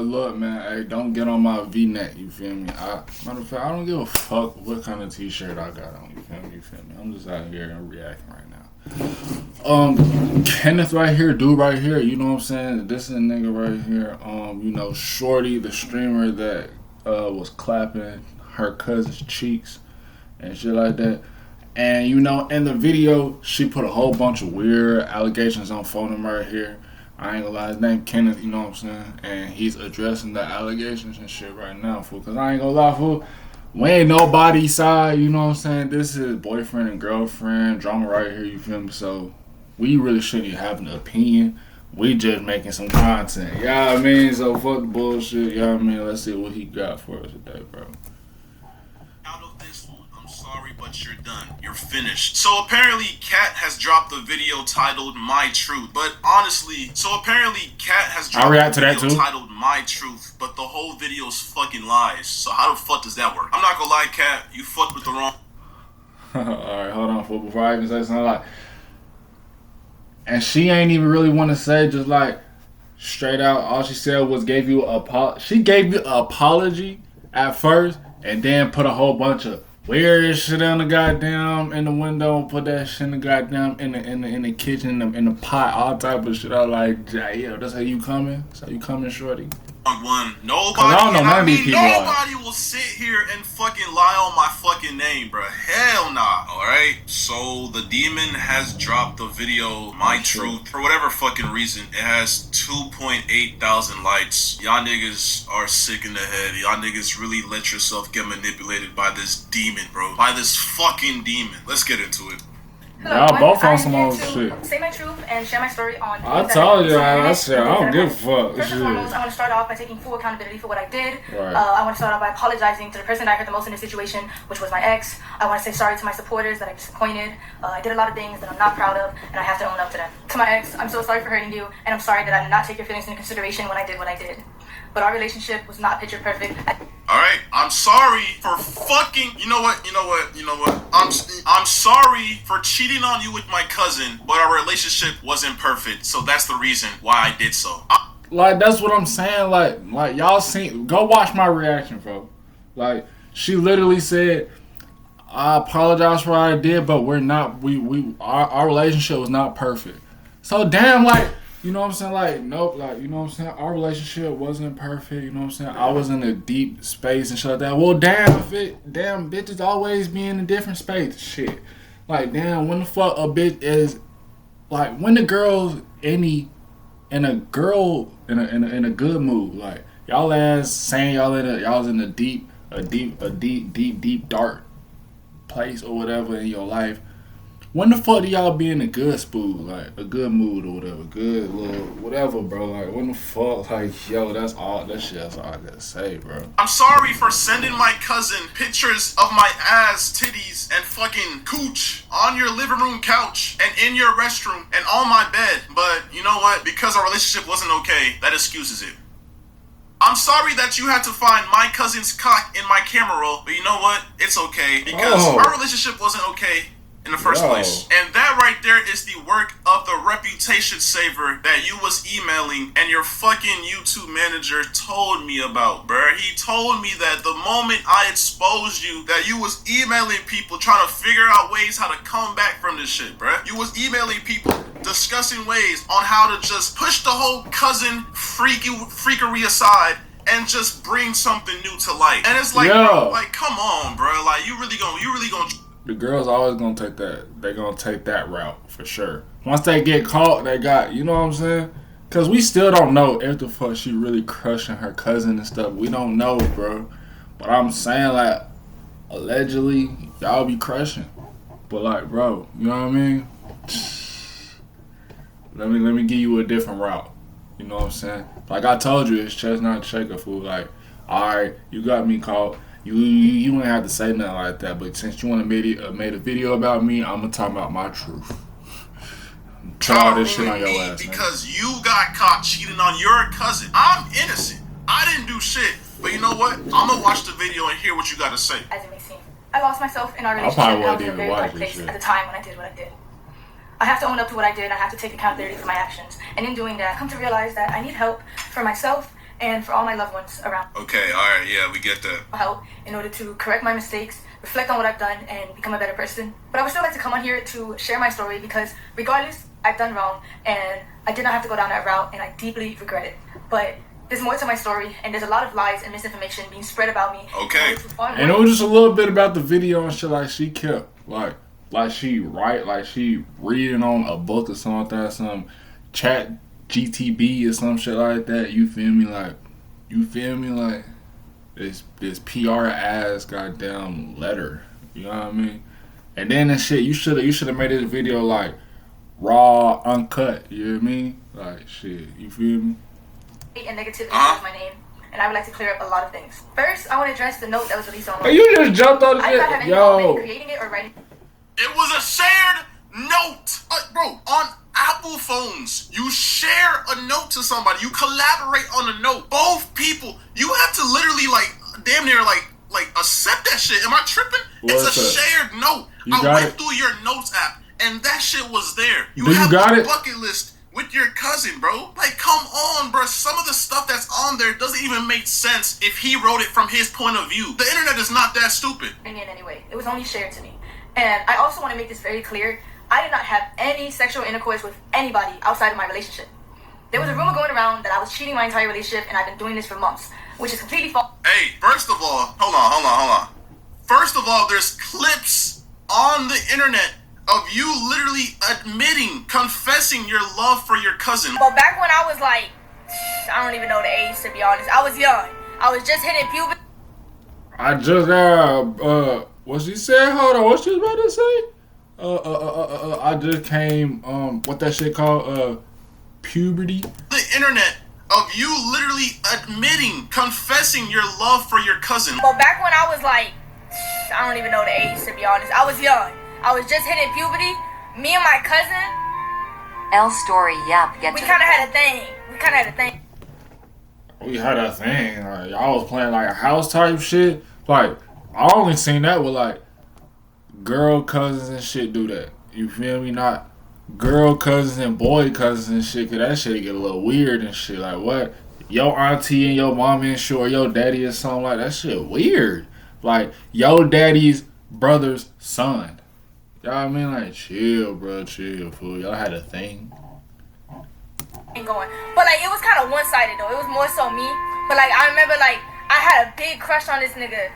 Look, man, hey, don't get on my V-neck, you feel me? Matter of fact, I don't give a fuck what kind of t-shirt I got on, you feel me? I'm just out here and reacting right now. Kenneth right here, dude right here, you know what I'm saying? This is a nigga right here, you know, Shorty, the streamer that, was clapping her cousin's cheeks and shit like that. And, you know, in the video, she put a whole bunch of weird allegations on him right here. I ain't gonna lie, his name Kenneth, you know what I'm saying? And he's addressing the allegations and shit right now, fool. Cause I ain't gonna lie, fool. We ain't nobody's side, you know what I'm saying? This is boyfriend and girlfriend drama right here, you feel me? So, we really shouldn't even have an opinion. We just making some content, you know what I mean? So, fuck the bullshit, you know what I mean? Let's see what he got for us today, bro. Out of this one, I'm sorry, but you're done. You're finished. So apparently, Kat has dropped a video titled My Truth. But honestly, Kat has dropped a video titled My Truth, but the whole video's fucking lies. So how the fuck does that work? I'm not gonna lie, Kat, you fucked with the wrong... Alright, hold on, fool, before I even say something like... And she ain't even really want to say, just like, straight out, all she said was gave you she gave you an apology at first, and then put a whole bunch of weird shit on the goddamn in the window, put that shit in the goddamn in the kitchen, in the pot, all type of shit. I was like, yeah, that's how you coming? That's how you coming, shorty? One. Nobody will sit here and fucking lie on my fucking name, bro. Hell nah. Alright? So the demon has dropped the video, My Truth. For whatever fucking reason, it has 2.8 thousand likes. Y'all niggas are sick in the head. Y'all niggas really let yourself get manipulated by this demon, bro. By this fucking demon. Let's get into it. Y'all both on some old shit. Say my truth and share my story on... I told you, I don't give a fuck. First and foremost, I want to start off by taking full accountability for what I did. Right. I want to start off by apologizing to the person that I hurt the most in this situation, which was my ex. I want to say sorry to my supporters that I disappointed. I did a lot of things that I'm not proud of, and I have to own up to them. To my ex, I'm so sorry for hurting you, and I'm sorry that I did not take your feelings into consideration when I did what I did. But our relationship was not picture perfect. Alright, I'm sorry for fucking... You know what? I'm sorry for cheating on you with my cousin, but our relationship wasn't perfect, so that's the reason why I did so. Like, that's what I'm saying, like y'all seen... Go watch my reaction, bro. Like, she literally said, I apologize for what I did, but we're not... Our relationship was not perfect. So, damn, like... You know what I'm saying? Like, nope, like, you know what I'm saying? Our relationship wasn't perfect, you know what I'm saying? I was in a deep space and shit like that. Well, damn, bitches always be in a different space. Shit. Like, damn, when the fuck a bitch is, like, when the girl's in a good mood, like, y'all ass saying y'all was in a deep, dark place or whatever in your life. When the fuck do y'all be in a good spool, like a good mood or whatever, good little whatever, bro? Like, when the fuck, like, yo, that's all I gotta say, bro. I'm sorry for sending my cousin pictures of my ass, titties, and fucking cooch on your living room couch and in your restroom and on my bed. But you know what? Because our relationship wasn't okay, that excuses it. I'm sorry that you had to find my cousin's cock in my camera roll, but you know what? It's okay because our relationship wasn't okay in the first place. And that right there is the work of the reputation saver that you was emailing and your fucking YouTube manager told me about, bruh. He told me that the moment I exposed you, that you was emailing people trying to figure out ways how to come back from this shit, bruh. You was emailing people discussing ways on how to just push the whole cousin freakery aside and just bring something new to light. And it's like, bro, like, come on, bro. Like, you really gonna the girls always gonna take that. They gonna take that route for sure. Once they get caught, they got, you know what I'm saying? Cause we still don't know if the fuck she really crushing her cousin and stuff. We don't know, bro. But I'm saying, like, allegedly, y'all be crushing. But like, bro, you know what I mean? Let me give you a different route. You know what I'm saying? Like I told you, it's chestnut shaker, fool. Like, alright, you got me caught. You don't have to say nothing like that, but since you want to made a video about me, I'm gonna talk about my truth. Try all this shit on your ass, because you got caught cheating on your cousin. I'm innocent. I didn't do shit. But you know what? I'm gonna watch the video and hear what you gotta say. As it may seem, I lost myself in our relationship and I was in a very dark place at the time when I did what I did. I have to own up to what I did. I have to take accountability for my actions. And in doing that, I come to realize that I need help for myself and for all my loved ones around. Okay, alright, yeah, we get that. Help in order to correct my mistakes, reflect on what I've done, and become a better person. But I would still like to come on here to share my story because regardless, I've done wrong and I did not have to go down that route and I deeply regret it. But there's more to my story and there's a lot of lies and misinformation being spread about me. Okay. And it was just a little bit about the video and shit like she kept like she reading on a book or something like that, some chat GTB or some shit like that. You feel me? Like this PR ass goddamn letter. You know what I mean? And then that shit, you should have made this video like raw, uncut. You know what I mean? Like shit. You feel me? And negativity is my name, and I would like to clear up a lot of things. First, I want to address the note that was released online. Hey, you just jumped on the I did not have shit, any involvement in creating it or writing. It was a shared note. Bro, on Apple phones, you share a note to somebody. You collaborate on a note. Both people, you have to literally damn near accept that shit. Am I tripping? It's a shared note. I went through your notes app, and that shit was there. You have a bucket list with your cousin, bro. Like, come on, bro. Some of the stuff that's on there doesn't even make sense if he wrote it from his point of view. The internet is not that stupid. In any way, it was only shared to me. And I also want to make this very clear. I did not have any sexual intercourse with anybody outside of my relationship. There was a rumor going around that I was cheating my entire relationship, and I've been doing this for months, which is completely false. Hey, first of all, hold on. First of all, there's clips on the internet of you literally admitting, confessing your love for your cousin. But back when I was like, I don't even know the age to be honest. I was young. I was just hitting puberty. I just what she said? Hold on, what she was about to say? I just came what that shit called? Puberty. The internet of you literally admitting, confessing your love for your cousin. But back when I was like, I don't even know the age to be honest. I was young. I was just hitting puberty. Me and my cousin. L story, yep. We kind of had a thing. We had a thing. Like, y'all was playing like a house type shit. Like, I only seen that with like girl cousins and shit do that. You feel me? Not girl cousins and boy cousins and shit. Cause that shit get a little weird and shit. Like what? Your auntie and your mom and shit, or your daddy or something like that shit weird. Like your daddy's brother's son. Y'all I mean like chill, bro, chill, fool. Y'all had a thing. Going. But like it was kind of one-sided though. It was more so me. But like I remember like I had a big crush on this nigga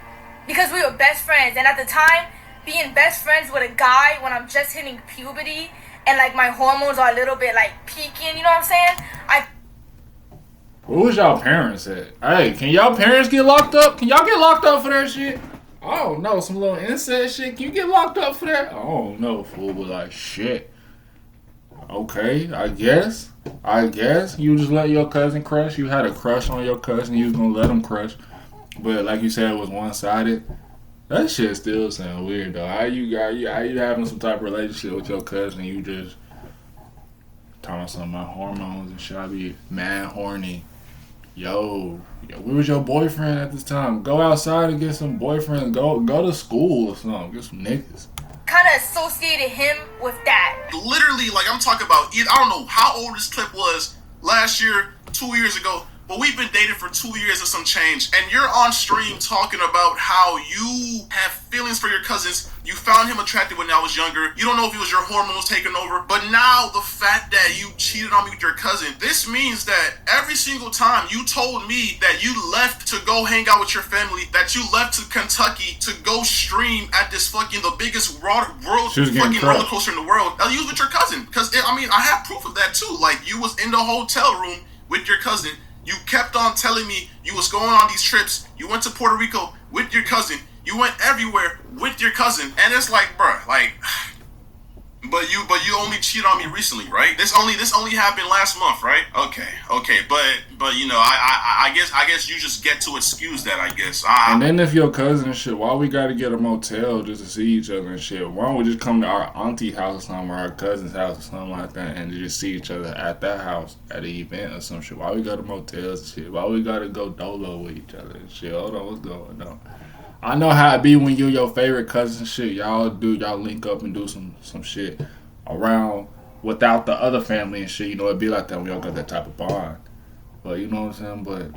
because we were best friends. And at the time, being best friends with a guy when I'm just hitting puberty and like my hormones are a little bit like peaking, you know what I'm saying? Where was y'all parents at? Hey, can y'all parents get locked up? Can y'all get locked up for that shit? I don't know, some little incest shit. Can you get locked up for that? I don't know, fool, but like shit. Okay, I guess you just let your cousin crush. You had a crush on your cousin. You was gonna let him crush, but like you said, it was one-sided. That shit still sound weird though. How you having some type of relationship with your cousin? You just talking about something about hormones and shit. I be mad horny. Yo, where was your boyfriend at this time? Go outside and get some boyfriends. Go to school or something. Get some niggas. Kind of associated him with that. Literally, like I'm talking about, I don't know how old this clip was, last year, 2 years ago, but we've been dating for 2 years or some change, and you're on stream talking about how you have feelings for your cousins. You found him attractive when I was younger. You don't know if it was your hormones taking over, but now the fact that you cheated on me with your cousin, this means that every single time you told me that you left to go hang out with your family, that you left to Kentucky to go stream at this fucking, the biggest world fucking roller coaster in the world, that you was with your cousin. Because, I have proof of that too. Like, you was in the hotel room with your cousin. You kept on telling me you was going on these trips. You went to Puerto Rico with your cousin. You went everywhere with your cousin. And it's like, bruh, like, but you only cheated on me recently, right? This only happened last month, right? Okay, but you know, I guess you just get to excuse that, I guess. And then if your cousin and shit, why we gotta get a motel just to see each other and shit? Why don't we just come to our auntie house or something, or our cousin's house or something like that, and just see each other at that house at an event or some shit? Why we go to motels and shit? Why we gotta go dolo with each other and shit? Hold on, what's going on? I know how it be when you and your favorite cousin shit, y'all link up and do some shit around without the other family and shit. You know, it be like that when y'all got that type of bond. But you know what I'm saying? But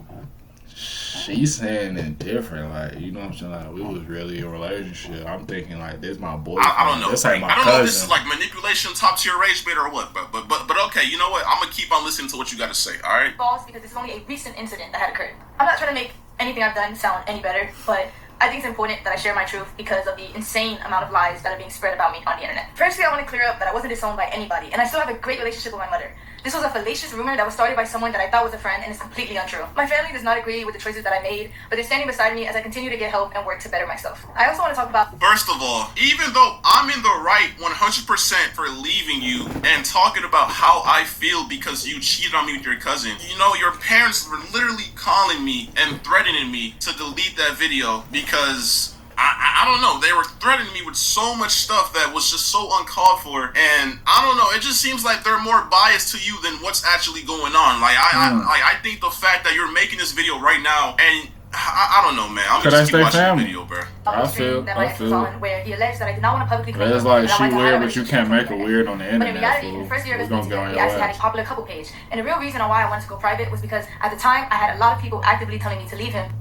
she's saying it different. Like, you know what I'm saying? Like, we was really in a relationship. I'm thinking, like, this my boyfriend. I don't know. This ain't my I don't cousin. know if this is like manipulation, top tier rage bait or what. But okay, you know what? I'm gonna keep on listening to what you got to say. All right. False, because this is only a recent incident that had occurred. I'm not trying to make anything I've done sound any better, but I think it's important that I share my truth because of the insane amount of lies that are being spread about me on the internet. Firstly, I want to clear up that I wasn't disowned by anybody, and I still have a great relationship with my mother. This was a fallacious rumor that was started by someone that I thought was a friend and is completely untrue. My family does not agree with the choices that I made, but they're standing beside me as I continue to get help and work to better myself. I also want to talk about... First of all, even though I'm in the right 100% for leaving you and talking about how I feel because you cheated on me with your cousin, you know, your parents were literally calling me and threatening me to delete that video because... I don't know. They were threatening me with so much stuff that was just so uncalled for, and I don't know. It just seems like they're more biased to you than what's actually going on. Like I think the fact that you're making this video right now, and I don't know, man. I'm just keep watching the video, bro. I feel. Where he alleged that I did not want to publicly claim it's like she weird, but you can't make her weird on the internet. But in reality, in the first year of his he actually had a popular couple page, and the real reason why I wanted to go private was because at the time I had a lot of people actively telling me to leave him.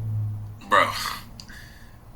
Bro.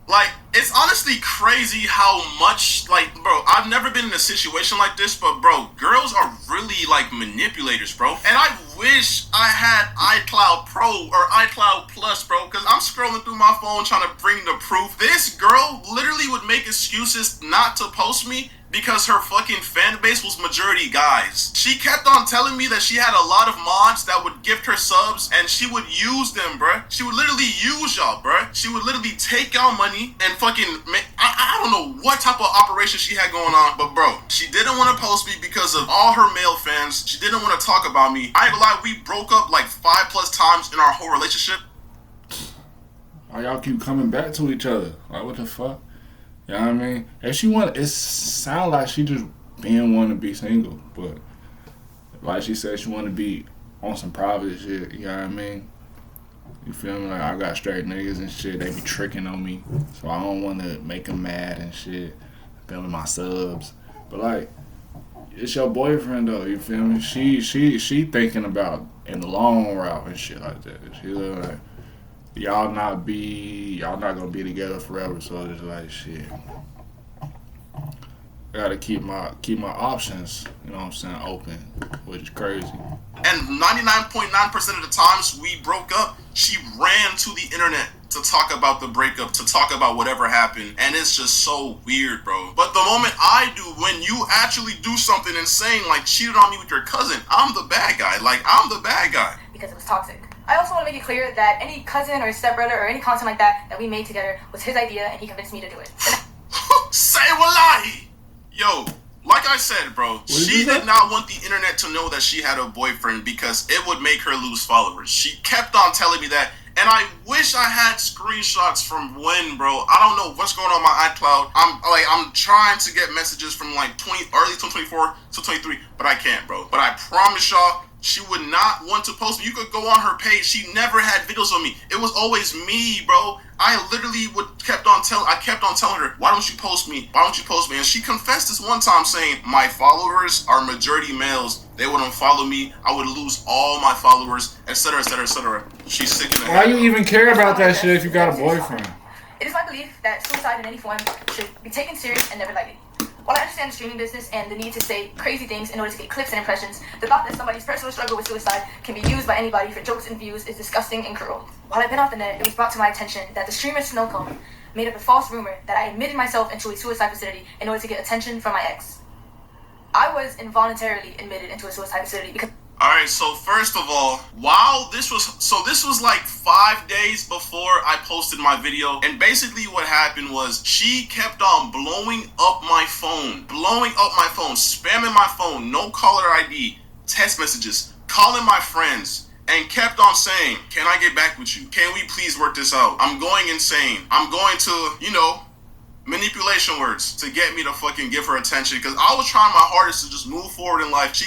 Like, it's honestly crazy how much, like, bro, I've never been in a situation like this, but, bro, girls are really, like, manipulators, bro. And I wish I had iCloud Pro or iCloud Plus, bro, because I'm scrolling through my phone trying to bring the proof. This girl literally would make excuses not to post me because her fucking fan base was majority guys. She kept on telling me that she had a lot of mods that would gift her subs and she would use them, bruh. She would literally use y'all, bruh. She would literally take y'all money and fucking make, I don't know what type of operation she had going on, but bro, she didn't want to post me because of all her male fans. She didn't want to talk about me. I ain't gonna lie, we broke up like 5+ times in our whole relationship. Why y'all keep coming back to each other? Like, what the fuck? You know what I mean? If she want, it sound like she just being want to be single, but like she said, she want to be on some private shit. You know what I mean? You feel me? Like, I got straight niggas and shit. They be tricking on me, so I don't want to make them mad and shit. Filming my subs, but like, it's your boyfriend though. You feel me? She thinking about in the long route and shit like that. She like, y'all not gonna be together forever, so it's like shit. I gotta keep my options, you know what I'm saying, open, which is crazy. And 99.9% of the times we broke up, she ran to the internet to talk about the breakup, to talk about whatever happened, and it's just so weird, bro. But the moment I do, when you actually do something insane, like cheated on me with your cousin, I'm the bad guy. Like, I'm the bad guy. Because it was toxic. I also want to make it clear that any cousin or stepbrother or any content like that we made together was his idea and he convinced me to do it. Say wallahi! Yo, like I said, bro, she did not want the internet to know that she had a boyfriend because it would make her lose followers. She kept on telling me that, and I wish I had screenshots from when, bro. I don't know what's going on my iCloud. I'm trying to get messages from like early 2024 to 23, but I can't, bro. But I promise y'all, she would not want to post me. You could go on her page. She never had videos of me. It was always me, bro. I literally kept on telling her, why don't you post me? Why don't you post me? And she confessed this one time saying, my followers are majority males. They wouldn't follow me. I would lose all my followers, etc., etc., etc. She's sick in the head. Why you even care about that shit if you got a boyfriend? It is my belief that suicide in any form should be taken serious and never lightly. While I understand the streaming business and the need to say crazy things in order to get clicks and impressions, the thought that somebody's personal struggle with suicide can be used by anybody for jokes and views is disgusting and cruel. While I've been off the net, it was brought to my attention that the streamer Snowcone made up a false rumor that I admitted myself into a suicide facility in order to get attention from my ex. I was involuntarily admitted into a suicide facility because... Alright, so first of all, this was like 5 days before I posted my video, and basically what happened was she kept on blowing up my phone, spamming my phone, no caller ID, text messages, calling my friends, and kept on saying, can I get back with you? Can we please work this out? I'm going insane. I'm going to, manipulation words to get me to fucking give her attention, because I was trying my hardest to just move forward in life.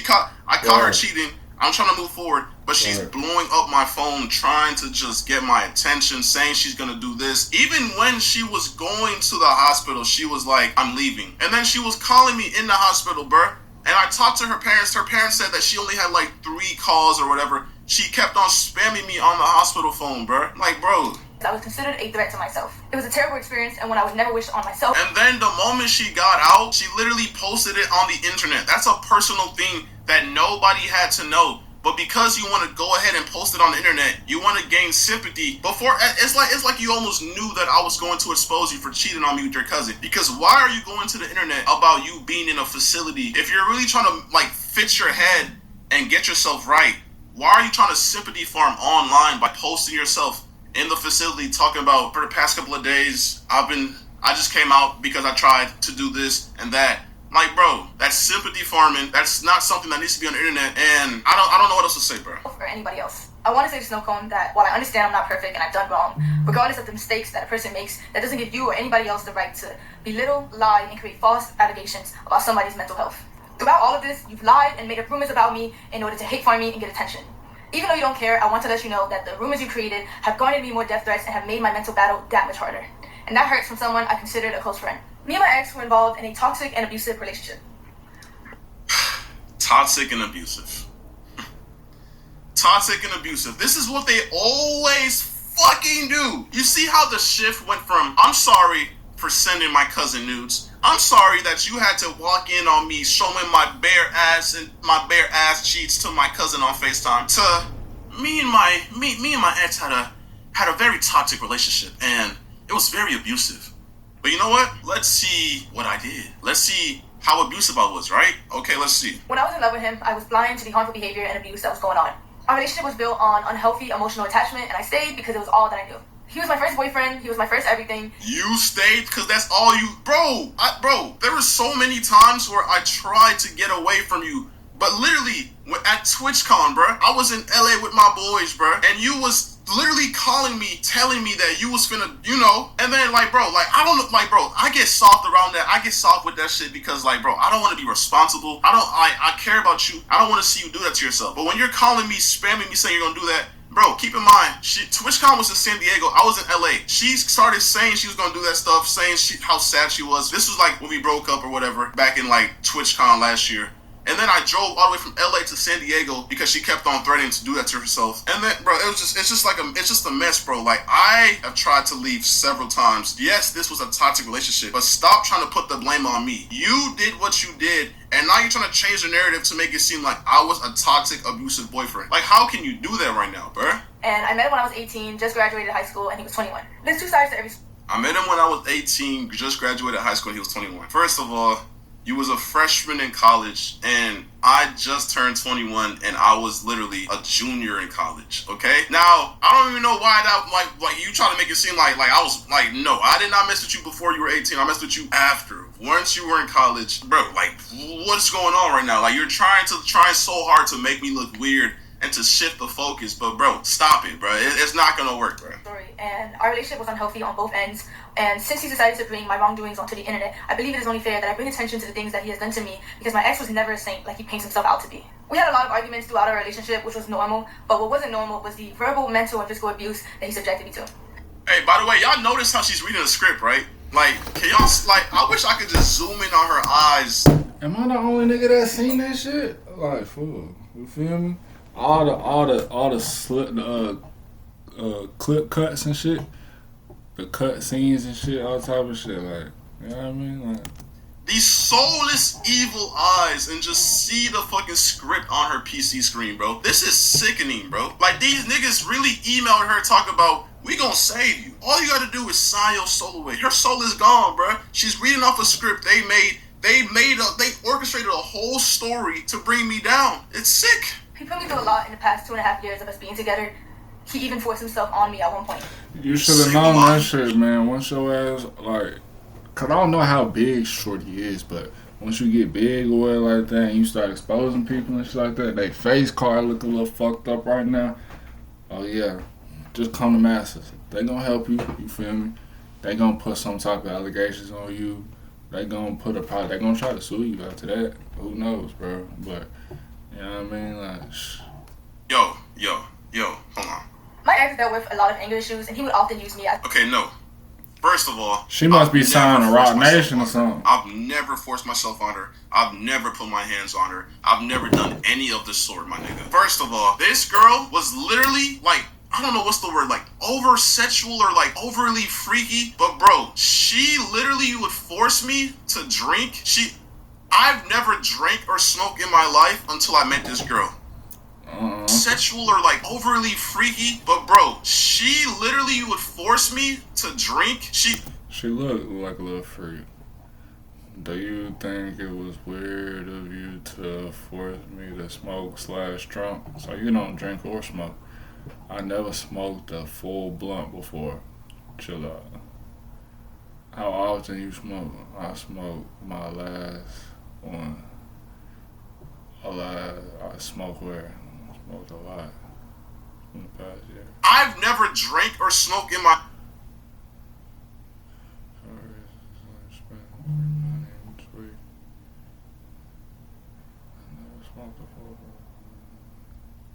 I caught her cheating. I'm trying to move forward, but she's blowing up my phone, trying to just get my attention, saying she's gonna do this. Even when she was going to the hospital, she was like, I'm leaving. And then she was calling me in the hospital, bruh. And I talked to her parents. Her parents said that she only had like 3 calls or whatever. she kept on spamming me on the hospital phone, bro. Like, bro. I was considered a threat to myself. It was a terrible experience and one I would never wish on myself. And then the moment she got out, she literally posted it on the internet. That's a personal thing that nobody had to know. But because you want to go ahead and post it on the internet, you want to gain sympathy. Before, it's like you almost knew that I was going to expose you for cheating on me with your cousin. Because why are you going to the internet about you being in a facility? If you're really trying to like fix your head and get yourself right, why are you trying to sympathy farm online by posting yourself in the facility talking about, for the past couple of days, I just came out because I tried to do this and that. Like, bro, that's sympathy farming. That's not something that needs to be on the internet, and I don't know what else to say, bro. Or anybody else. I want to say to Snowcone that while I understand I'm not perfect and I've done wrong, regardless of the mistakes that a person makes, that doesn't give you or anybody else the right to belittle, lie, and create false allegations about somebody's mental health. Throughout all of this, you've lied and made up rumors about me in order to hate farm me and get attention. Even though you don't care, I want to let you know that the rumors you created have garnered me more death threats and have made my mental battle that much harder. And that hurts from someone I considered a close friend. Me and my ex were involved in a toxic and abusive relationship. Toxic and abusive. Toxic and abusive. This is what they always fucking do. You see how the shift went from, I'm sorry for sending my cousin nudes. I'm sorry that you had to walk in on me showing my bare ass and my bare ass cheeks to my cousin on FaceTime. To me and my ex had a very toxic relationship, and it was very abusive. But you know what? Let's see what I did. Let's see how abusive I was, right? Okay, let's see. When I was in love with him, I was blind to the harmful behavior and abuse that was going on. Our relationship was built on unhealthy emotional attachment, and I stayed because it was all that I knew. He was my first boyfriend. He was my first everything. You stayed because that's all you... Bro, there were so many times where I tried to get away from you. But literally, at TwitchCon, bro, I was in LA with my boys, bro, and you was literally calling me, telling me that you was finna, you know, and then, like, bro, like, I don't know, like, bro, I get soft around that. I get soft with that shit because, like, bro, I don't want to be responsible. I care about you. I don't want to see you do that to yourself. But when you're calling me, spamming me, saying you're gonna do that, bro, keep in mind, TwitchCon was in San Diego. I was in LA. She started saying she was gonna do that stuff, saying how sad she was. This was like when we broke up or whatever, back in like TwitchCon last year. And then I drove all the way from LA to San Diego because she kept on threatening to do that to herself. And then, bro, it's just a mess, bro. Like, I have tried to leave several times. Yes, this was a toxic relationship, but stop trying to put the blame on me. You did what you did, and now you're trying to change the narrative to make it seem like I was a toxic, abusive boyfriend. Like, how can you do that right now, bro? And I met him when I was 18, just graduated high school, and he was 21. There's two sides to every... I met him when I was 18, just graduated high school, and he was 21. First of all, you was a freshman in college, and I just turned 21, and I was literally a junior in college, okay? Now, I don't even know why that, like you try to make it seem like I was, like, no, I did not mess with you before you were 18. I messed with you after. Once you were in college, bro, like, what's going on right now? Like, you're trying so hard to make me look weird and to shift the focus, but bro, stop it, bro. It's not gonna work, bro. And our relationship was unhealthy on both ends. And since he decided to bring my wrongdoings onto the internet, I believe it is only fair that I bring attention to the things that he has done to me, because my ex was never a saint like he paints himself out to be. We had a lot of arguments throughout our relationship, which was normal, but what wasn't normal was the verbal, mental, and physical abuse that he subjected me to. Hey, by the way, y'all notice how she's reading the script, right? Like, can y'all, like, I wish I could just zoom in on her eyes. Am I the only nigga that seen that shit? Like, fool, you feel me? All the clip cuts and shit, the cut scenes and shit, all type of shit, like, you know what I mean? Like, these soulless evil eyes, and just see the fucking script on her PC screen, bro. This is sickening, bro. Like, these niggas really emailed her talking about, we gonna save you. All you gotta do is sign your soul away. Her soul is gone, bro. She's reading off a script they orchestrated a whole story to bring me down. It's sick. He put me through a lot in the past 2.5 years of us being together. He even forced himself on me at one point. You should have known that shit, man. Once your ass, like, cause I don't know how big Shorty is, but once you get big or whatever like that, and you start exposing people and shit like that, they face card look a little fucked up right now. Oh yeah, just come to Masters. They gonna help you. You feel me? They gonna put some type of allegations on you. They gonna they gonna try to sue you after that. Who knows, bro? But you know what I mean? Like, Yo, hold on. My ex dealt with a lot of anger issues, and he would often use me as... Okay, no. First of all, She must be signed to Rock Nation or something. I've never forced myself on her. I've never put my hands on her. I've never done any of the sort, my nigga. First of all, this girl was literally like, I don't know what's the word, like over sexual or like overly freaky. But bro, she literally would force me to drink. I've never drank or smoked in my life until I met this girl. Sexual or like overly freaky, but bro, she literally would force me to drink. She looked like a little freak. Do you think it was weird of you to force me to smoke/drunk? So you don't drink or smoke. I never smoked a full blunt before. Chill out. How often you smoke? I smoked my last one. I smoked where? Smoked a lot in the past year. I've never drank or smoked in my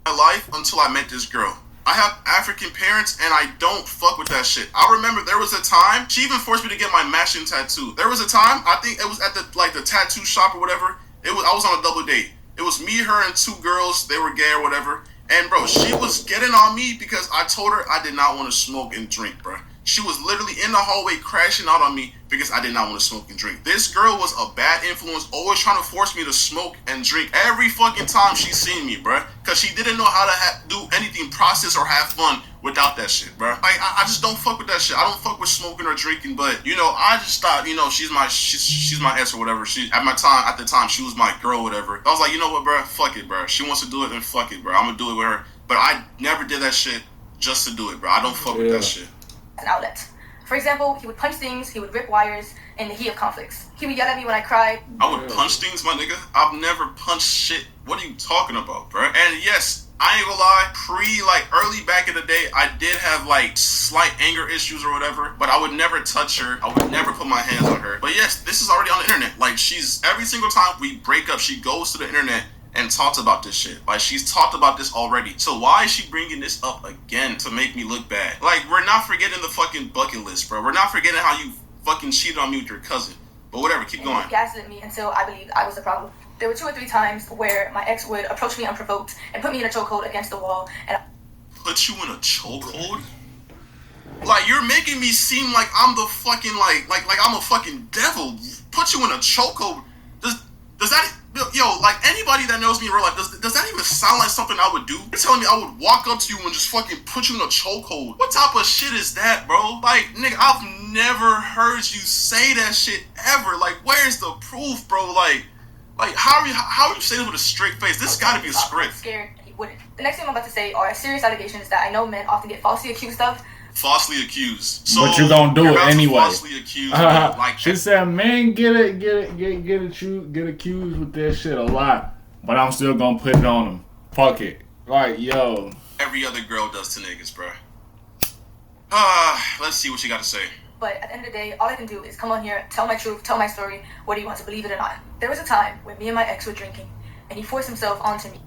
life until I met this girl. I have African parents and I don't fuck with that shit. I remember there was a time she even forced me to get my matching tattoo. There was a time, I think it was at the tattoo shop or whatever. I was on a double date. It was me, her, and two girls. They were gay or whatever. And bro, she was getting on me because I told her I did not want to smoke and drink, bro. She was literally in the hallway crashing out on me because I did not want to smoke and drink. This girl was a bad influence, always trying to force me to smoke and drink every fucking time she seen me, bruh. Because she didn't know how to do anything, process or have fun without that shit, bruh. Like, I just don't fuck with that shit. I don't fuck with smoking or drinking, but, you know, I just thought, you know, she's my ex or whatever. At the time, she was my girl or whatever. I was like, you know what, bruh? Fuck it, bruh. She wants to do it, then fuck it, bruh. I'm gonna do it with her. But I never did that shit just to do it, bruh. I don't fuck with that shit. An outlet. For example, he would punch things, he would rip wires in the heat of conflicts. He would yell at me when I cried. I would punch things, my nigga. I've never punched shit. What are you talking about, bruh? And yes, I ain't gonna lie, early back in the day, I did have like slight anger issues or whatever, but I would never touch her. I would never put my hands on her. But yes, this is already on the internet. Like, every single time we break up, she goes to the internet and talks about this shit. Like, she's talked about this already. So why is she bringing this up again to make me look bad? Like, we're not forgetting the fucking bucket list, bro. We're not forgetting how you fucking cheated on me with your cousin. But whatever, keep going. He gaslit me until I believed I was the problem. There were 2 or 3 times where my ex would approach me unprovoked and put me in a chokehold against the wall. And put you in a chokehold? Like, you're making me seem like I'm the fucking, like I'm a fucking devil. Put you in a chokehold? Does that... Yo, like, anybody that knows me in real life, does that even sound like something I would do? You're telling me I would walk up to you and just fucking put you in a chokehold? What type of shit is that, bro? Like, nigga, I've never heard you say that shit ever. Like, where's the proof, bro? Like how are you saying it with a straight face? This gotta be a script. Scared he wouldn't. The next thing I'm about to say are serious allegations that I know men often get falsely accused of. Falsely accused. So but you gonna do it anyway. Falsely accused. Like, she said, men get accused with that shit a lot, but I'm still gonna put it on them. Fuck it. Like, yo. Every other girl does to niggas, bro. Let's see what you gotta say. But at the end of the day, all I can do is come on here, tell my truth, tell my story, whether you want to believe it or not. There was a time when me and my ex were drinking, and he forced himself onto me.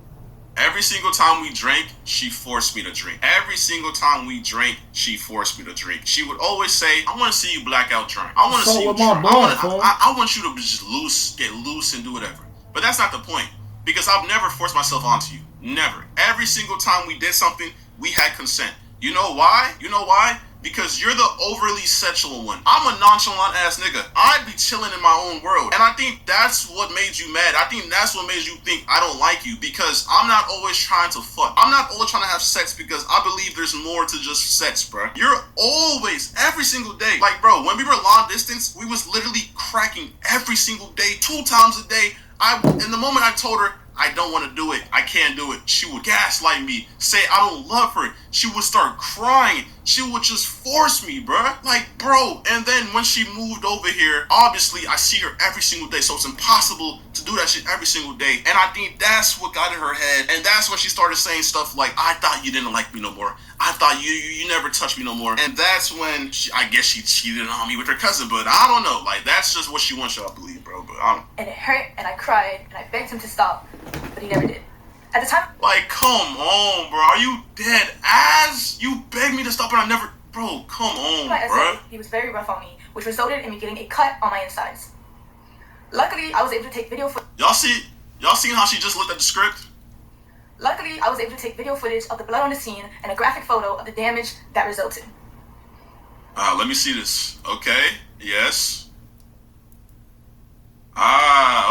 Every single time we drank, she forced me to drink. Every single time we drank, she forced me to drink. She would always say, I want to see you blackout drunk. I want to see you drunk. I want you to just get loose and do whatever. But that's not the point. Because I've never forced myself onto you. Never. Every single time we did something, we had consent. You know why? Because you're the overly sexual one. I'm a nonchalant ass nigga. I'd be chilling in my own world. And I think that's what made you mad. I think that's what made you think I don't like you. Because I'm not always trying to fuck. I'm not always trying to have sex because I believe there's more to just sex, bro. You're always, every single day. Like, bro, when we were long distance, we was literally cracking every single day, 2 times a day. In the moment I told her, I don't want to do it, I can't do it, she would gaslight me, say I don't love her. She would start crying. She would just force me, bruh. Like, bro. And then when she moved over here, obviously I see her every single day, so it's impossible to do that shit every single day. And I think that's what got in her head. And that's when she started saying stuff like, I thought you didn't like me no more. I thought you never touched me no more. And that's when I guess she cheated on me with her cousin. But I don't know. Like, that's just what she wants y'all to believe, bro. But I don't. And it hurt, and I cried, and I begged him to stop, but he never did. At the time, like, come on, bro. Are you dead ass? You begged me to stop and I never... Bro, come on, My bro. essay, he was very rough on me, which resulted in me getting a cut on my insides. Luckily, I was able to take video footage. Y'all seen how she just looked at the script? Luckily, I was able to take video footage of the blood on the scene and a graphic photo of the damage that resulted. Let me see this. Okay, yes.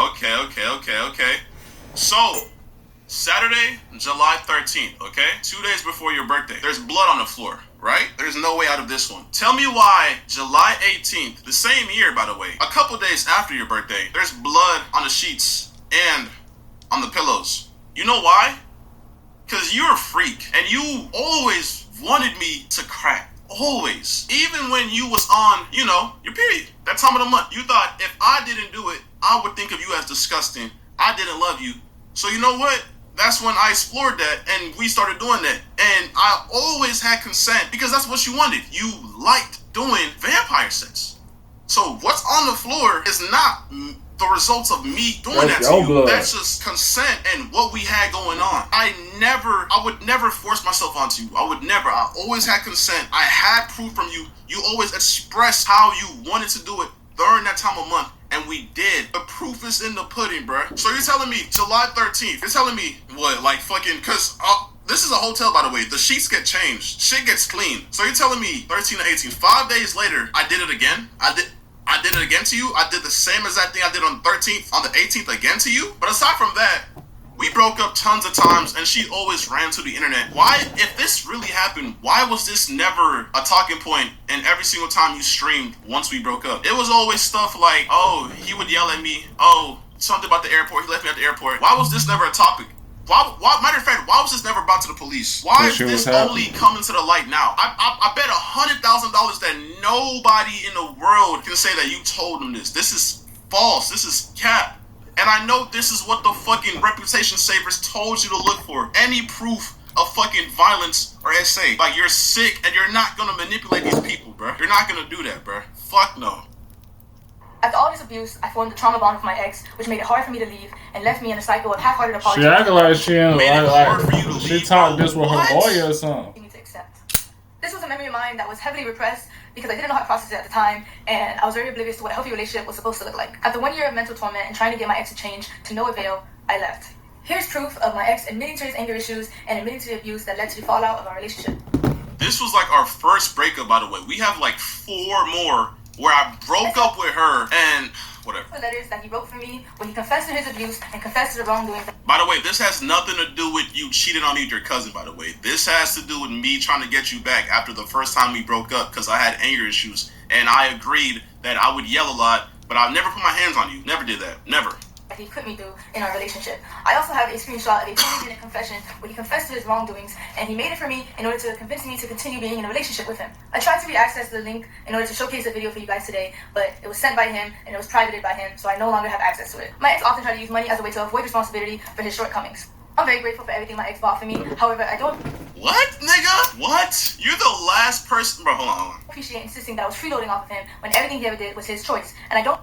Okay. So, Saturday, July 13th, okay? 2 days before your birthday. There's blood on the floor, right? There's no way out of this one. Tell me why July 18th, the same year, by the way, a couple days after your birthday, there's blood on the sheets and on the pillows. You know why? Because you're a freak, and you always wanted me to crack. Always. Even when you was on, your period, that time of the month. You thought if I didn't do it, I would think of you as disgusting. I didn't love you. So you know what? That's when I explored that, and we started doing that. And I always had consent, because that's what you wanted. You liked doing vampire sex. So what's on the floor is not the results of me doing that to you. Blood. That's just consent and what we had going on. I would never force myself onto you. I always had consent. I had proof from you. You always expressed how you wanted to do it during that time of month, and we did. The proof is in the pudding, bruh. So you're telling me July 13th, you're telling me what, like fucking, cause this is a hotel, by the way. The sheets get changed. Shit gets clean. So you're telling me 13 to 18, 5 days later, I did it again? I did it again to you. I did the same exact thing I did on the 13th, on the 18th again to you. But aside from that, we broke up tons of times, and she always ran to the internet. Why, if this really happened, why was this never a talking point in every single time you streamed once we broke up? It was always stuff like, oh, he would yell at me. Oh, something about the airport. He left me at the airport. Why was this never a topic? Matter of fact, why was this never brought to the police? Why is this only coming to the light now? I bet $100,000 that nobody in the world can say that you told them this. This is false. This is cap. And I know this is what the fucking reputation savers told you to look for. Any proof of fucking violence or essay. Like, you're sick and you're not gonna manipulate these people, bruh. You're not gonna do that, bruh. Fuck no. After all this abuse, I formed a trauma bond with my ex, which made it hard for me to leave and left me in a cycle of half-hearted apologies. She acting like she ain't like she talked this with her lawyer or something. You need to accept. This was a memory of mine that was heavily repressed because I didn't know how to process it at the time, and I was very oblivious to what a healthy relationship was supposed to look like. After 1 year of mental torment and trying to get my ex to change to no avail, I left. Here's proof of my ex admitting to his anger issues and admitting to the abuse that led to the fallout of our relationship. This was like our first breakup, by the way. We have like 4 more where I broke up with her and whatever. The letters that he wrote for me when he confessed to his abuse and confessed to the wrongdoing. By the way, this has nothing to do with you cheating on me with your cousin, by the way. This has to do with me trying to get you back after the first time we broke up because I had anger issues. And I agreed that I would yell a lot, but I never put my hands on you. Never did that. Never. He put me through in our relationship. I also have a screenshot of a 20-minute confession where he confessed to his wrongdoings, and he made it for me in order to convince me to continue being in a relationship with him. I tried to re-access the link in order to showcase a video for you guys today, but it was sent by him and it was privated by him, so I no longer have access to it. My ex often tried to use money as a way to avoid responsibility for his shortcomings. I'm very grateful for everything my ex bought for me. However, I don't What, nigga? What? You're the last person. Bro, hold on. appreciate insisting that I was freeloading off of him when everything he ever did was his choice, and I don't.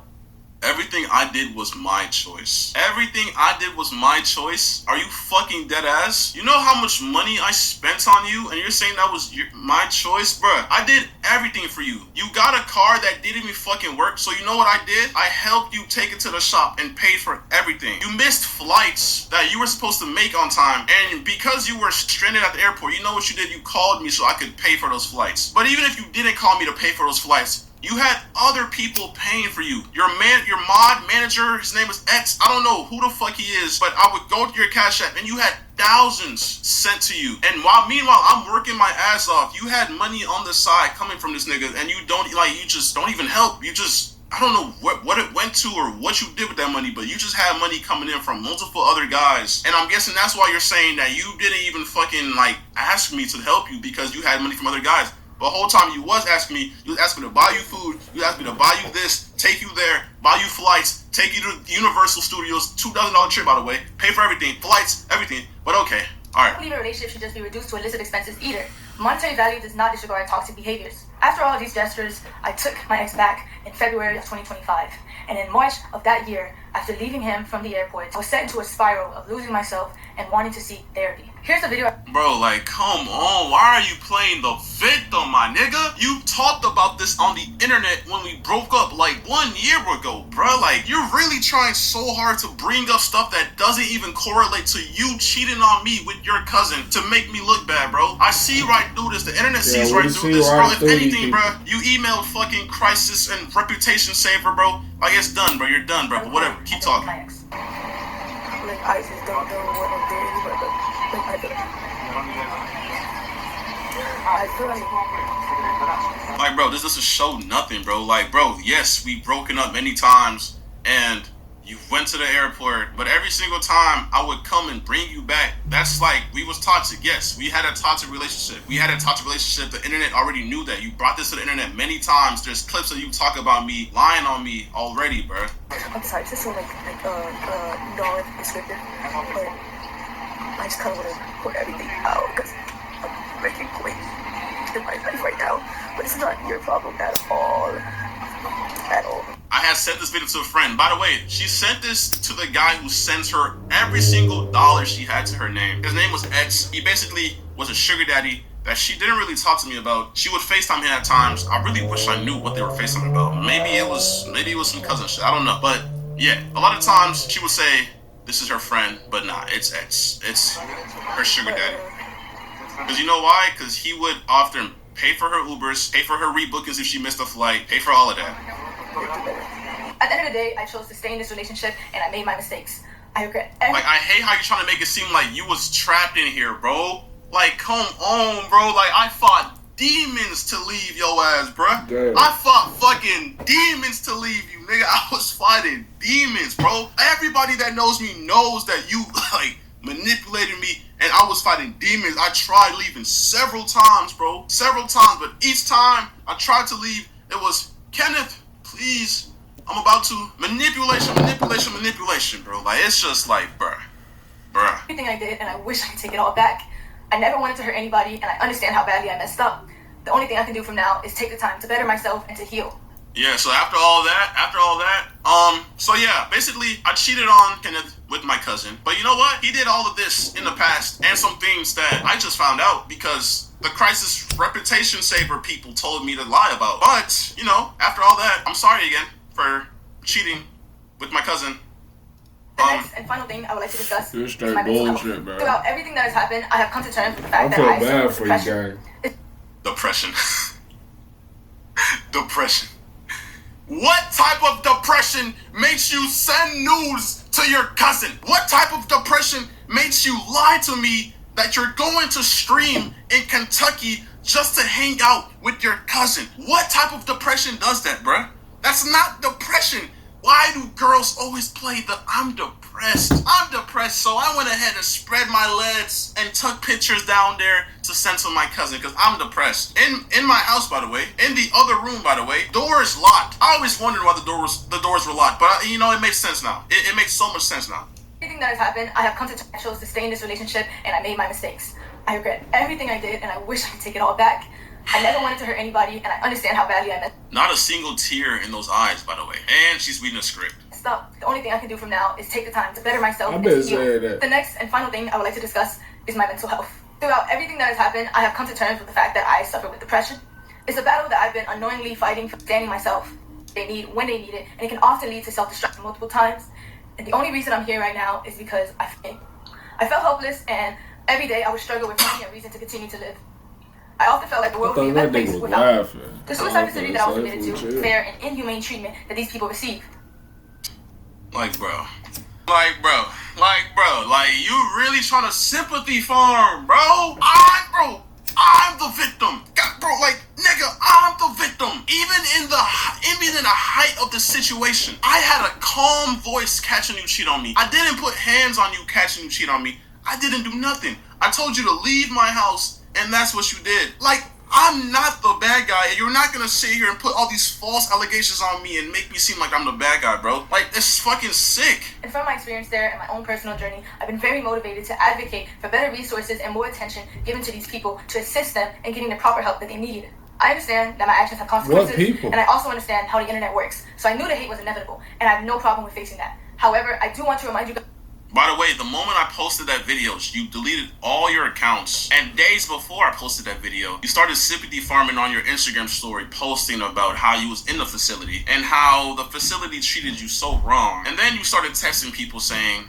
Everything I did was my choice. Everything I did was my choice? Are you fucking dead ass? You know how much money I spent on you and you're saying that was my choice? Bruh, I did everything for you. You got a car that didn't even fucking work, so you know what I did? I helped you take it to the shop and paid for everything. You missed flights that you were supposed to make on time, and because you were stranded at the airport, you know what you did? You called me so I could pay for those flights. But even if you didn't call me to pay for those flights, you had other people paying for you. Your mod manager, his name is X. I don't know who the fuck he is, but I would go to your Cash App and you had thousands sent to you. And meanwhile, I'm working my ass off. You had money on the side coming from this nigga, and you just don't even help. I don't know what it went to or what you did with that money, but you just had money coming in from multiple other guys. And I'm guessing that's why you're saying that you didn't even fucking ask me to help you because you had money from other guys. But the whole time you was asking me, you asked me to buy you food, you asked me to buy you this, take you there, buy you flights, take you to Universal Studios, $2,000 trip, by the way, pay for everything, flights, everything. But okay, all right. I believe a relationship should just be reduced to illicit expenses either. Monetary value does not disregard toxic behaviors. After all of these gestures, I took my ex back in February of 2025. And in March of that year, after leaving him from the airport, I was set into a spiral of losing myself and wanting to seek therapy. Here's the video. Bro, come on. Why are you playing the victim, my nigga? talked about this on the internet when we broke up like 1 year ago, bruh. Like, you're really trying so hard to bring up stuff that doesn't even correlate to you cheating on me with your cousin to make me look bad, bro. I see right through this. The internet sees right through this, bro. If anything, bro, you emailed fucking Crisis and Reputation Saver, bro. Like, it's done, bro. You're done, bro. But whatever. Keep talking. Like, I just don't know what I'm doing, but I feel like, bro, this doesn't show nothing, bro. Like, bro, yes, we've broken up many times, and you went to the airport, but every single time I would come and bring you back, that's like, we was toxic. Yes, we had a toxic relationship. The internet already knew that. You brought this to the internet many times. There's clips of you talk about me, lying on me already, bro. I'm sorry, this is so non-descriptive, but I just kind of want to put everything out because I'm making quick in my life right now, but it's not your problem at all. I had sent this video to a friend. By the way, she sent this to the guy who sends her every single dollar she had to her name. His name was X. He basically was a sugar daddy that she didn't really talk to me about. She would FaceTime him at times. I really wish I knew what they were FaceTiming about. Maybe it was some cousin shit. I don't know. But yeah, a lot of times she would say this is her friend, but nah, it's X. It's her sugar daddy. Because you know why? Because he would often pay for her Ubers, pay for her rebookings if she missed a flight, pay for all of that. At the end of the day, I chose to stay in this relationship, and I made my mistakes. I regret everything. Like, I hate how you're trying to make it seem like you was trapped in here, bro. Like, come on, bro. Like, I fought demons to leave your ass, bro. Damn. I fought fucking demons to leave you, nigga. I was fighting demons, bro. Everybody that knows me knows that you, like, manipulated me, and I was fighting demons. I tried leaving several times, bro. Several times, but each time I tried to leave, it was, Kenneth, please, I'm about to manipulation, bro. Like, it's just like, bruh. Everything I did, and I wish I could take it all back. I never wanted to hurt anybody, and I understand how badly I messed up. The only thing I can do from now is take the time to better myself and to heal. Yeah, so after all that, so yeah, basically, I cheated on Kenneth with my cousin. But you know what? He did all of this in the past, and some things that I just found out because the Crisis Reputation Saver people told me to lie about. But, you know, after all that, I'm sorry again for cheating with my cousin. The next and final thing I would like to discuss is my mental health. Bro. Throughout everything that has happened, I have come to terms with the fact I that feel I bad suffer for with you guys. Depression. Depression. What type of depression makes you send news to your cousin? What type of depression makes you lie to me that you're going to stream in Kentucky just to hang out with your cousin? What type of depression does that, bruh? That's not depression. Why do girls always play the I'm depressed? I'm depressed, so I went ahead and spread my legs and took pictures down there to send to my cousin because I'm depressed. In my house, by the way, in the other room, by the way, door is locked. I always wondered why the doors were locked, but you know, it makes sense now. It makes so much sense now. Everything that has happened, I have come to terms. I chose to stay in this relationship, and I made my mistakes. I regret everything I did, and I wish I could take it all back. I never wanted to hurt anybody, and I understand how badly I messed up. Not a single tear in those eyes, by the way. And she's reading a script. Stop. The only thing I can do from now is take the time to better myself I've and been to heal. saying that. The next and final thing I would like to discuss is my mental health. Throughout everything that has happened, I have come to terms with the fact that I suffer with depression. It's a battle that I've been unknowingly fighting for understanding myself. They need when they need it, and it can often lead to self-destruction multiple times. And the only reason I'm here right now is because I felt hopeless, and every day I would struggle with finding a reason to continue to live. I often felt like the world would be a better place without me. The suicide facility that I was admitted to, fair and inhumane treatment that these people receive. Like, you really trying to sympathy farm, bro? I'm the victim. God, bro, like, nigga, I'm the victim. Even in the height of the situation, I had a calm voice catching you cheat on me. I didn't put hands on you catching you cheat on me. I didn't do nothing. I told you to leave my house, and that's what you did. Like, I'm not the bad guy, and you're not gonna sit here and put all these false allegations on me and make me seem like I'm the bad guy, bro. Like, it's fucking sick. And from my experience there and my own personal journey, I've been very motivated to advocate for better resources and more attention given to these people to assist them in getting the proper help that they need. I understand that my actions have consequences, and I also understand how the internet works. So I knew the hate was inevitable, and I have no problem with facing that. However, I do want to remind you guys. By the way, the moment I posted that video, you deleted all your accounts. And days before I posted that video, you started sympathy farming on your Instagram story, posting about how you was in the facility and how the facility treated you so wrong. And then you started texting people saying,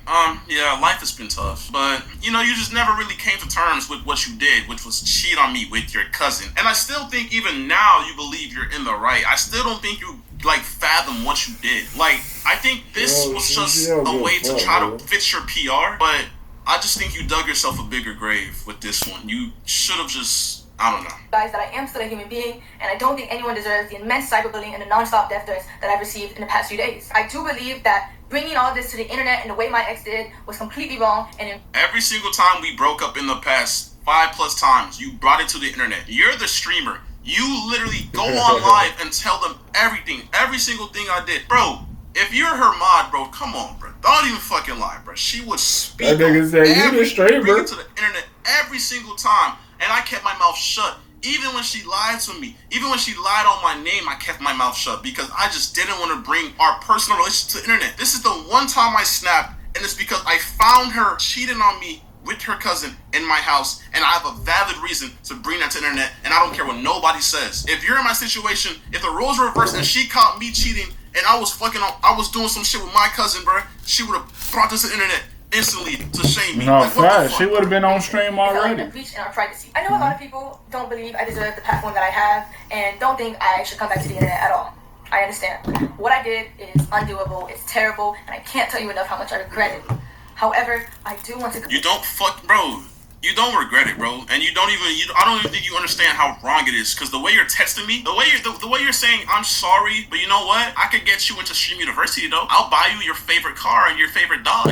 yeah, life has been tough. But, you know, you just never really came to terms with what you did, which was cheat on me with your cousin. And I still think even now you believe you're in the right. I still don't think you like fathom what you did. Like, I think this was just a way to try to fix your PR, but I just think you dug yourself a bigger grave with this one. You should have just, I don't know. Guys, that I am still a human being, and I don't think anyone deserves the immense cyberbullying and the non-stop death threats that I've received in the past few days. I do believe that bringing all this to the internet and the way my ex did was completely wrong, and every single time we broke up in the past 5+ times, you brought it to the internet. You're the streamer. You literally go on live and tell them everything, every single thing I did. Bro, if you're her mod, bro, come on, bro. Don't even fucking lie, bro. She would speak that nigga said you the streamer. Bring it to the internet every single time. And I kept my mouth shut. Even when she lied to me, even when she lied on my name, I kept my mouth shut because I just didn't want to bring our personal relationship to the internet. This is the one time I snapped, and it's because I found her cheating on me with her cousin in my house, and I have a valid reason to bring that to the internet, and I don't care what nobody says. If you're in my situation, if the roles were reversed and she caught me cheating and I was doing some shit with my cousin, bro, she would have brought this to the internet instantly to shame me. No, like, fact. She would have been on stream already. Breach in our privacy. I know a lot of people don't believe I deserve the platform that I have and don't think I should come back to the internet at all. I understand. What I did is undoable, it's terrible, and I can't tell you enough how much I regret it. However, I do want to. You don't bro. You don't regret it, bro, and you don't even. I don't even think you understand how wrong it is. Because the way you're texting me, the way you're saying I'm sorry, but you know what? I could get you into Stream University though. I'll buy you your favorite car and your favorite dog.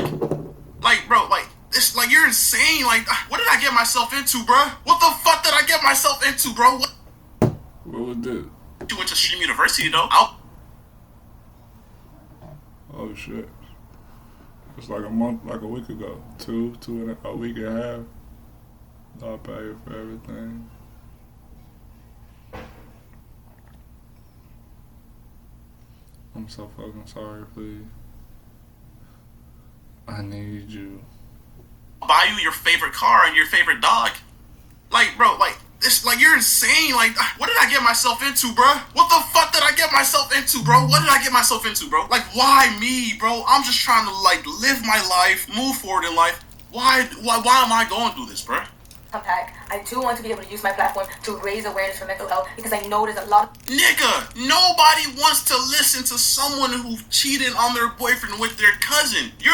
Like, bro, like this, like you're insane. Like, what did I get myself into, bro? What the fuck did I get myself into, bro? What was this? You went to Stream University though. Oh shit. It's like a week ago. A week and a half. I'll pay you for everything. I'm so fucking sorry, please. I need you. I'll buy you your favorite car and your favorite dog. Like, bro, like this, like you're insane. Like, what did I get myself into, bro? What the fuck did I get myself into, bro? What did I get myself into, bro? Like, why me, bro? I'm just trying to like live my life, move forward in life. Why am I going through this, bro? Unpack. I do want to be able to use my platform to raise awareness for mental health because I know there's a lot of nigga, nobody wants to listen to someone who cheated on their boyfriend with their cousin. You're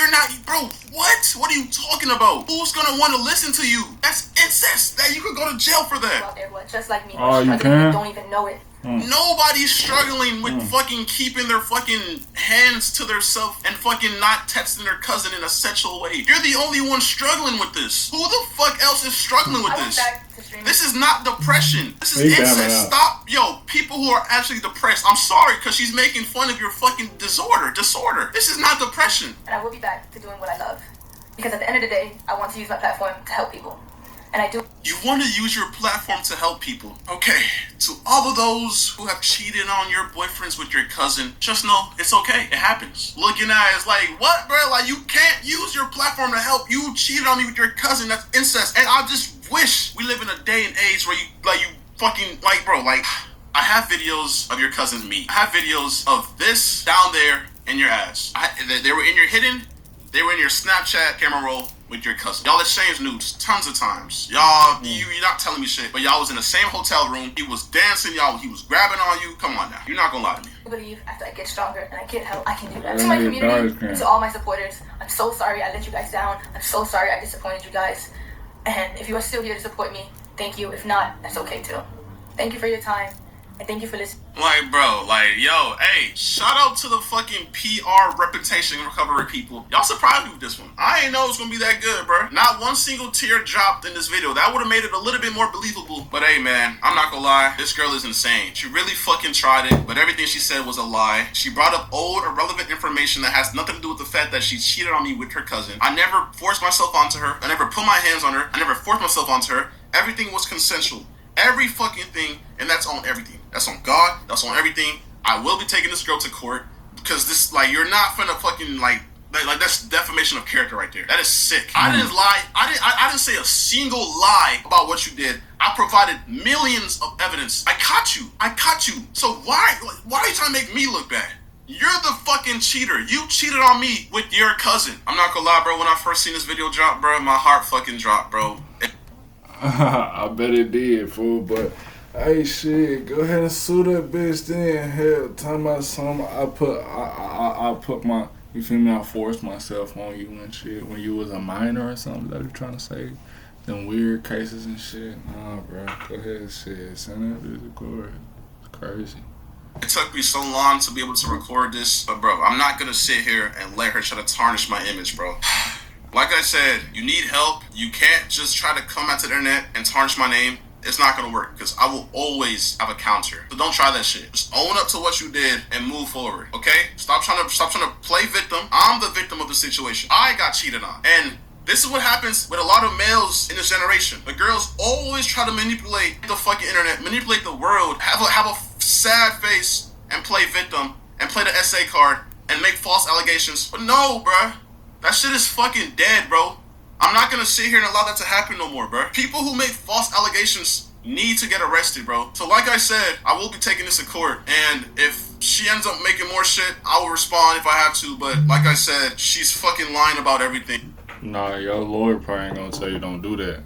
not, bro. What are you talking about? Who's gonna want to listen to you? That's incest. That you could go to jail for that. out there, just like me. Oh, you can? Don't even know it. Nobody's struggling with fucking keeping their fucking hands to themselves and fucking not texting their cousin in a sexual way. You're the only one struggling with this. Who the fuck else is struggling with this? This is not depression. This is incest. Stop, people who are actually depressed. I'm sorry, because she's making fun of your fucking disorder. This is not depression. And I will be back to doing what I love. Because at the end of the day, I want to use my platform to help people. And I do. You want to use your platform to help people. Okay, to all of those who have cheated on your boyfriends with your cousin, just know it's okay. It happens. Looking at it, it's like, what, bro? Like, you can't use your platform to help. You cheated on me with your cousin. That's incest. And I just wish we live in a day and age where you fucking, like, bro, like, I have videos of your cousin's meat. I have videos of this down there in your ass. They were in your hidden. They were in your Snapchat camera roll with your cousin. Y'all exchanged nudes tons of times. Y'all, you're not telling me shit, but y'all was in the same hotel room. He was dancing, y'all. He was grabbing on you. Come on now. You're not gonna lie to me. I believe after I get stronger and I get help, I can do that. To my community, to all my supporters, I'm so sorry I let you guys down. I'm so sorry I disappointed you guys. And if you are still here to support me, thank you. If not, that's okay too. Thank you for your time. And thank you for listening. Like, bro, like, yo, hey, shout out to the fucking PR reputation recovery people. Y'all surprised me with this one. I ain't know it was gonna be that good, bro. Not one single tear dropped in this video. That would have made it a little bit more believable. But hey, man, I'm not gonna lie. This girl is insane. She really fucking tried it, but everything she said was a lie. She brought up old, irrelevant information that has nothing to do with the fact that she cheated on me with her cousin. I never forced myself onto her. I never put my hands on her. I never forced myself onto her. Everything was consensual. Every fucking thing, and that's on everything. That's on God. That's on everything. I will be taking this girl to court because this, like, you're not finna fucking, like, Like that's defamation of character right there. That is sick. I didn't lie. I didn't say a single lie about what you did. I provided millions of evidence. I caught you. So why are you trying to make me look bad? You're the fucking cheater. You cheated on me with your cousin. I'm not gonna lie, bro. When I first seen this video drop, bro, my heart fucking dropped, bro. I bet it did, fool. But hey, shit, go ahead and sue that bitch. Then hell, talking about something. I put my. You feel me? I forced myself on you and shit when you was a minor or something that you trying to say. Them weird cases and shit. Nah, bro. Go ahead and shit. Send that bitch to court. It's crazy. It took me so long to be able to record this, but bro, I'm not gonna sit here and let her try to tarnish my image, bro. Like I said, you need help. You can't just try to come out to the internet and tarnish my name. It's not gonna work because I will always have a counter. So don't try that shit. Just own up to what you did and move forward. Okay? Stop trying to play victim. I'm the victim of the situation. I got cheated on. And this is what happens with a lot of males in this generation. The girls always try to manipulate the fucking internet, manipulate the world, have a sad face and play victim and play the SA card and make false allegations. But no, bruh. That shit is fucking dead, bro. I'm not gonna sit here and allow that to happen no more, bro. People who make false allegations need to get arrested, bro. So like I said, I will be taking this to court, and if she ends up making more shit, I will respond if I have to, but like I said, she's fucking lying about everything. Nah, your lawyer probably ain't gonna tell you don't do that.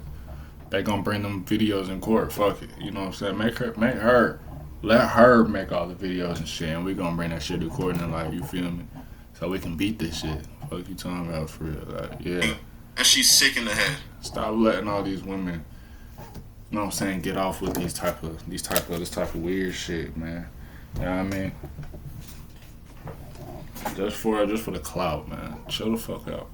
They gonna bring them videos in court, fuck it. You know what I'm saying? Let her make all the videos and shit, and we gonna bring that shit to court and like, you feel me? So we can beat this shit. Fuck you talking about for real, like, yeah. And she's sick in the head. Stop letting all these women, you know what I'm saying, get off with this type of weird shit, man. You know what I mean? Just for the clout, man. Chill the fuck out.